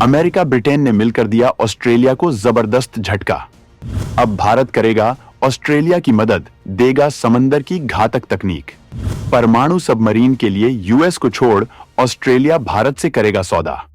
America Britain ने मिलकर दिया ऑस्ट्रेलिया को जबरदस्त झटका। अब भारत करेगा ऑस्ट्रेलिया की मदद, देगा समंदर की घातक तकनीक। परमाणु सबमरीन के लिए यूएस को छोड़ ऑस्ट्रेलिया भारत से करेगा सौदा।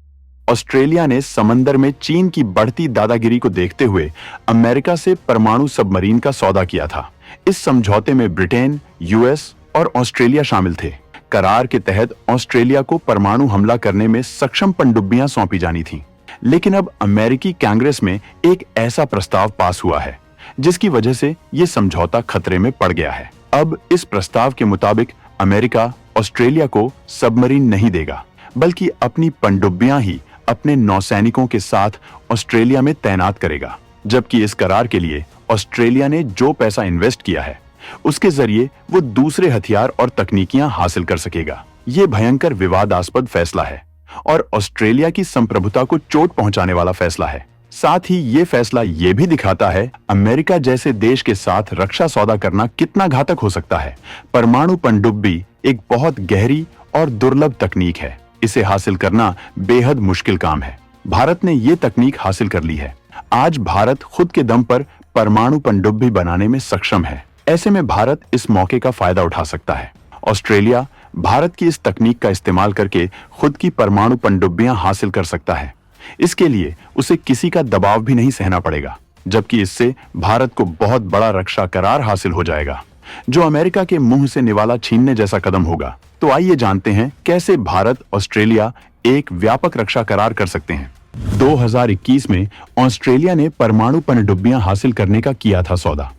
ऑस्ट्रेलिया ने समंदर में चीन की बढ़ती दादागिरी को देखते हुए अमेरिका से परमाणु सबमरीन का सौदा किया था। इस समझौते में ब्रिटेन, यूएस और ऑस्ट्रेलिया शामिल थे। करार के तहत ऑस्ट्रेलिया को परमाणु हमला करने में सक्षम पनडुब्बियां सौंपी जानी थीं। लेकिन अब अमेरिकी कांग्रेस में एक ऐसा प्रस्ताव पास हुआ है जिसकी वजह से यह समझौता खतरे में पड़ गया है। अब इस प्रस्ताव के मुताबिक अमेरिका ऑस्ट्रेलिया को सबमरीन नहीं देगा, बल्कि अपनी पनडुब्बियां ही अपने नौसैनिकों के साथ ऑस्ट्रेलिया में तैनात करेगा। जबकि इस करार के लिए ऑस्ट्रेलिया ने जो पैसा इन्वेस्ट किया है उसके जरिए वो दूसरे हथियार और तकनीकियां हासिल कर सकेगा। ये भयंकर विवादास्पद फैसला है और ऑस्ट्रेलिया की संप्रभुता को चोट पहुंचाने वाला फैसला है। साथ ही ये फैसला ये भी दिखाता है अमेरिका जैसे देश के साथ रक्षा सौदा करना कितना घातक हो सकता है। परमाणु पनडुब्बी एक बहुत गहरी और दुर्लभ तकनीक है। इसे हासिल करना बेहद मुश्किल काम है। भारत ने ये तकनीक हासिल कर ली है। आज भारत खुद के दम पर परमाणु पनडुब्बी बनाने में सक्षम है। ऐसे में भारत इस मौके का फायदा उठा सकता है। ऑस्ट्रेलिया भारत की इस तकनीक का इस्तेमाल करके खुद की परमाणु पनडुब्बियां हासिल कर सकता है। इसके लिए उसे किसी का दबाव भी नहीं सहना पड़ेगा, जबकि इससे भारत को बहुत बड़ा रक्षा करार हासिल हो जाएगा, जो अमेरिका के मुंह से निवाला छीनने जैसा कदम होगा। तो आइए जानते हैं कैसे भारत ऑस्ट्रेलिया एक व्यापक रक्षा करार कर सकते हैं। 2021 में ऑस्ट्रेलिया ने परमाणु पनडुब्बियां हासिल करने का किया था सौदा।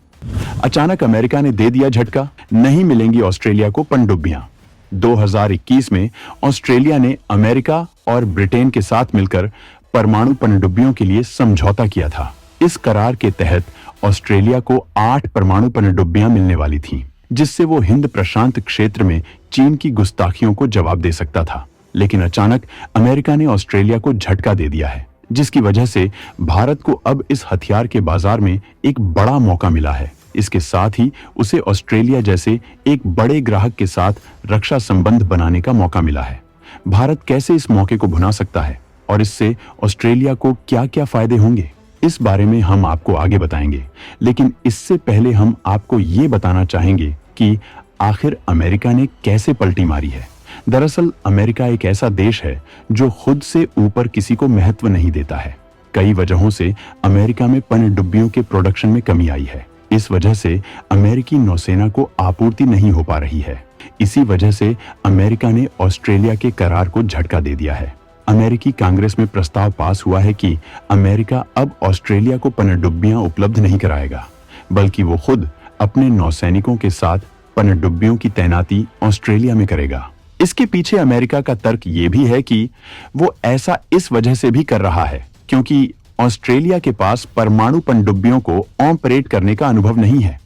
अचानक अमेरिका ने दे दिया झटका, नहीं मिलेंगी ऑस्ट्रेलिया को पनडुब्बियां। 2021 में ऑस्ट्रेलिया ने अमेरिका और ब्रिटेन के साथ मिलकर परमाणु पनडुब्बियों के लिए समझौता किया था। इस करार के तहत ऑस्ट्रेलिया को 8 परमाणु पनडुब्बियां मिलने वाली थीं, जिससे वो हिंद प्रशांत क्षेत्र में चीन की गुस्ताखियों को जवाब दे सकता था। लेकिन अचानक अमेरिका ने ऑस्ट्रेलिया को झटका दे दिया है, जिसकी वजह से भारत को अब इस हथियार के बाजार में एक बड़ा मौका मिला है। इसके साथ ही उसे ऑस्ट्रेलिया जैसे एक बड़े ग्राहक के साथ रक्षा संबंध बनाने का मौका मिला है। भारत कैसे इस मौके को भुना सकता है और इससे ऑस्ट्रेलिया को क्या-क्या फायदे होंगे, इस बारे में हम आपको आगे बताएंगे। लेकिन इससे पहले हम आपको ये बताना चाहेंगे कि आखिर अमेरिका ने कैसे पलटी मारी है। दरअसल अमेरिका एक ऐसा देश है जो खुद से ऊपर किसी को महत्व नहीं देता है। कई वजहों से अमेरिका में पनडुब्बियों के प्रोडक्शन में कमी आई है। इस वजह से अमेरिकी नौसेना को आपूर्ति नहीं हो पा रही है। इसी वजह से अमेरिका ने ऑस्ट्रेलिया के करार को झटका दे दिया है। अमेरिकी कांग्रेस में प्रस्ताव पास हुआ है कि अमेरिका अब ऑस्ट्रेलिया को पनडुब्बियां उपलब्ध नहीं कराएगा, बल्कि वो खुद अपने नौसैनिकों के साथ पनडुब्बियों की तैनाती ऑस्ट्रेलिया में करेगा। इसके पीछे अमेरिका का तर्क ये भी है कि वो ऐसा इस वजह से भी कर रहा है क्योंकि ऑस्ट्रेलिया के पास परमाणु पनडुब्बियों को ऑपरेट करने का अनुभव नहीं है।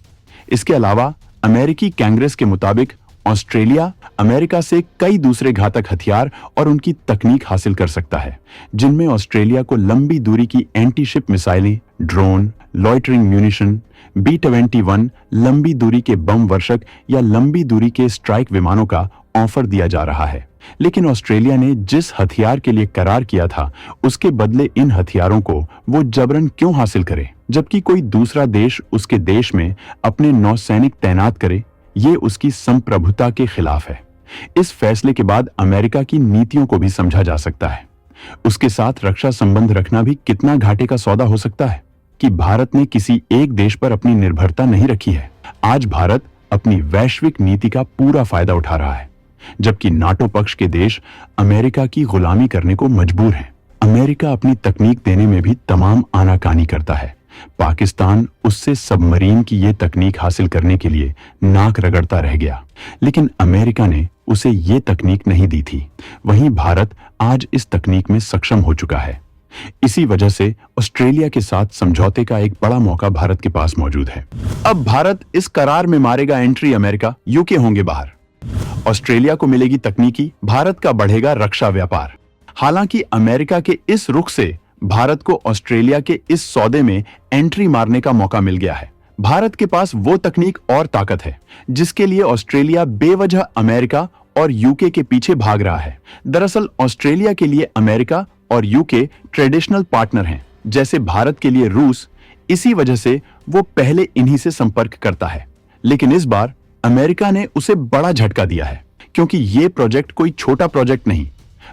इसके अलावा अमेरिकी कांग्रेस के मुताबिक ऑस्ट्रेलिया अमेरिका से कई दूसरे घातक हथियार और उनकी तकनीक हासिल कर सकता है, जिनमें ऑस्ट्रेलिया को लंबी दूरी की एंटी शिप मिसाइलें, ड्रोन, लॉइटरिंग म्यूनिशन, B-21 लंबी दूरी के बम वर्षक या लंबी दूरी के स्ट्राइक विमानों का ऑफर दिया जा रहा है। लेकिन ऑस्ट्रेलिया ने जिस हथियार के लिए करार किया था उसके बदले इन हथियारों को वो जबरन क्यों हासिल करे, जबकि कोई दूसरा देश उसके देश में अपने नौसैनिक तैनात करे। ये उसकी संप्रभुता के खिलाफ है। इस फैसले के बाद अमेरिका की नीतियों को भी समझा जा सकता है। उसके साथ रक्षा संबंध रखना भी कितना घाटे का सौदा हो सकता है कि भारत ने किसी एक देश पर अपनी निर्भरता नहीं रखी है। आज भारत अपनी वैश्विक नीति का पूरा फायदा उठा रहा है, जबकि नाटो पक्ष के देश अमेरिका की गुलामी करने को मजबूर हैं। अमेरिका अपनी तकनीक देने में भी तमाम आनाकानी करता है। पाकिस्तान उससे सबमरीन की ये तकनीक हासिल करने के लिए नाक रगड़ता रह गया, लेकिन अमेरिका ने उसे ये तकनीक नहीं दी थी। वहीं भारत आज इस तकनीक में सक्षम हो चुका है। इसी वजह से ऑस्ट्रेलिया के साथ समझौते का एक बड़ा मौका भारत के पास मौजूद है। अब भारत इस करार में मारेगा एंट्री, अमेरिका, यूके होंगे बाहर। ऑस्ट्रेलिया को मिलेगी तकनीकी, भारत का बढ़ेगा रक्षा व्यापार। हालांकि अमेरिका के इस रुख से भारत को ऑस्ट्रेलिया के इस सौदे में एंट्री मारने का मौका मिल गया है। भारत के पास वो तकनीक और ताकत है जिसके लिए ऑस्ट्रेलिया बेवजह अमेरिका और यूके के पीछे भाग रहा है। दरअसल ऑस्ट्रेलिया के लिए अमेरिका और यूके ट्रेडिशनल पार्टनर हैं, जैसे भारत के लिए रूस। इसी वजह से वो पहले इन्हीं से संपर्क करता है। लेकिन इस बार अमेरिका ने उसे बड़ा झटका दिया है, क्योंकि ये प्रोजेक्ट कोई छोटा प्रोजेक्ट नहीं,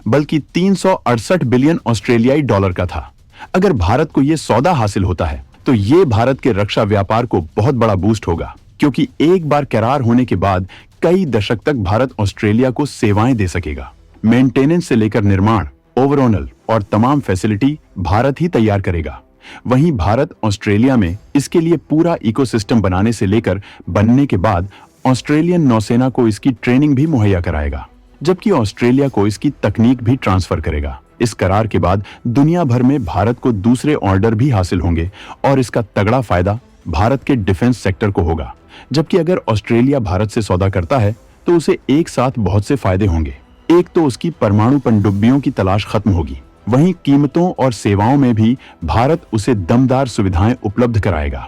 बल्कि 368 बिलियन ऑस्ट्रेलियाई डॉलर का था। अगर भारत को यह सौदा हासिल होता है तो ये भारत के रक्षा व्यापार को बहुत बड़ा बूस्ट होगा, क्योंकि एक बार करार होने के बाद कई दशक तक भारत ऑस्ट्रेलिया को सेवाएं दे सकेगा। मेंटेनेंस से लेकर निर्माण, ओवरऑल और तमाम फैसिलिटी भारत ही तैयार करेगा। वहीं भारत ऑस्ट्रेलिया में इसके लिए पूरा इकोसिस्टम बनाने से लेकर बनने के बाद ऑस्ट्रेलियन नौसेना को इसकी ट्रेनिंग भी मुहैया कराएगा, जबकि ऑस्ट्रेलिया को इसकी तकनीक भी ट्रांसफर करेगा। इस करार के बाद दुनिया भर में भारत को दूसरे ऑर्डर भी हासिल होंगे और इसका तगड़ा फायदा भारत के डिफेंस सेक्टर को होगा। जबकि अगर ऑस्ट्रेलिया भारत से सौदा करता है तो उसे एक साथ बहुत से फायदे होंगे। एक तो उसकी परमाणु पनडुब्बियों की तलाश खत्म होगी, वहीं कीमतों और सेवाओं में भी भारत उसे दमदार सुविधाएं उपलब्ध कराएगा।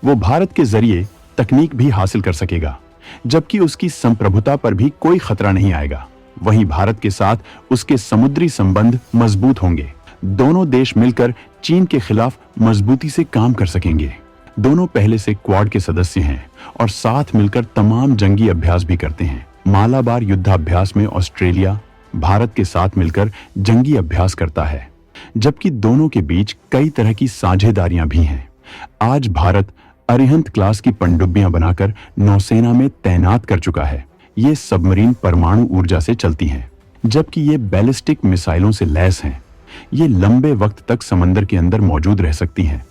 वो भारत के जरिए तकनीक भी हासिल कर सकेगा, जबकि उसकी संप्रभुता पर भी कोई खतरा नहीं आएगा। वहीं भारत के साथ उसके समुद्री संबंध मजबूत होंगे। दोनों देश मिलकर चीन के खिलाफ मजबूती से काम कर सकेंगे। दोनों पहले से क्वाड के सदस्य हैं और साथ मिलकर तमाम जंगी अभ्यास भी करते हैं। मालाबार युद्धाभ्यास में ऑस्ट्रेलिया भारत के साथ मिलकर जंगी अभ्यास करता है, जबकि दोनों के बीच कई तरह की साझेदारियां भी हैं। आज भारत अरिहंत क्लास की पनडुब्बियां बनाकर नौसेना में तैनात कर चुका है। ये सबमरीन परमाणु ऊर्जा से चलती हैं, जबकि ये बैलिस्टिक मिसाइलों से लैस हैं। ये लंबे वक्त तक समंदर के अंदर मौजूद रह सकती हैं।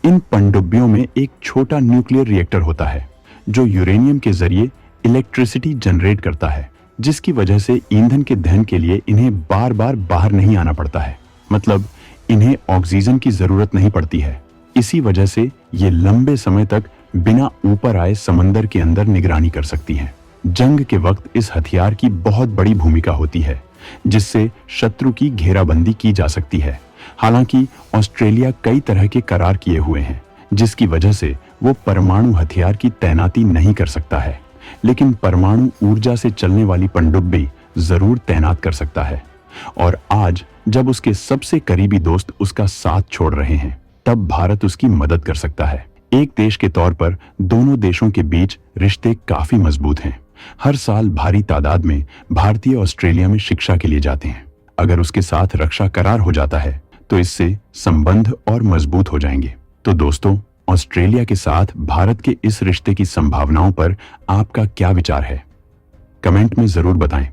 इन पनडुब्बियों में एक छोटा न्यूक्लियर रिएक्टर होता है, जो यूरेनियम के जरिए इलेक्ट्रिसिटी जनरेट करता है, जिसकी वजह से ईंधन के दहन के लिए इन्हें बार बार बाहर नहीं आना पड़ता है। मतलब इन्हें ऑक्सीजन की जरूरत नहीं पड़ती है। इसी वजह से ये लंबे समय तक बिना ऊपर आए समंदर के अंदर निगरानी कर सकती हैं। जंग के वक्त इस हथियार की बहुत बड़ी भूमिका होती है, जिससे शत्रु की घेराबंदी की जा सकती है। हालांकि ऑस्ट्रेलिया कई तरह के करार किए हुए हैं, जिसकी वजह से वो परमाणु हथियार की तैनाती नहीं कर सकता है, लेकिन परमाणु ऊर्जा से चलने वाली पनडुब्बी जरूर तैनात कर सकता है। और आज जब उसके सबसे करीबी दोस्त उसका साथ छोड़ रहे हैं, तब भारत उसकी मदद कर सकता है। एक देश के तौर पर दोनों देशों के बीच रिश्ते काफी मजबूत हैं। हर साल भारी तादाद में भारतीय ऑस्ट्रेलिया में शिक्षा के लिए जाते हैं। अगर उसके साथ रक्षा करार हो जाता है तो इससे संबंध और मजबूत हो जाएंगे। तो दोस्तों, ऑस्ट्रेलिया के साथ भारत के इस रिश्ते की संभावनाओं पर आपका क्या विचार है? कमेंट में जरूर बताएं।